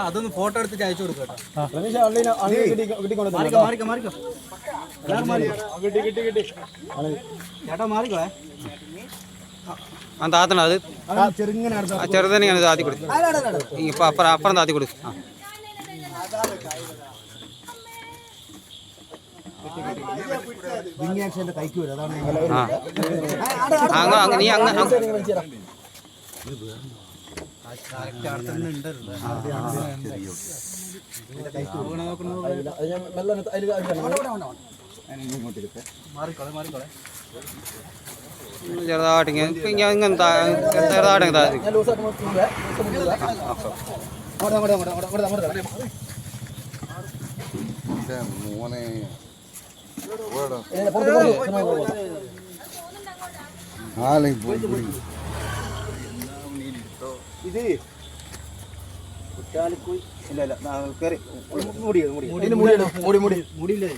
അതൊന്ന് ഫോട്ടോ എടുത്തിട്ട് അയച്ചു കൊടുക്കട്ടോ. ചേട്ടാ മാറിക്കോ. താത്തണ അത് ചെറുതന്നെ താത്തി കൊടുത്തു. ഇപ്പൊ അപ്പുറം താത്തി കൊടുത്തു. നീ അങ്ങ് ചെറുതായിട്ട് മോനെ ഇത് കുറ്റാലിക്കുഴി ഇല്ല കയറി മുടിയില്ലേ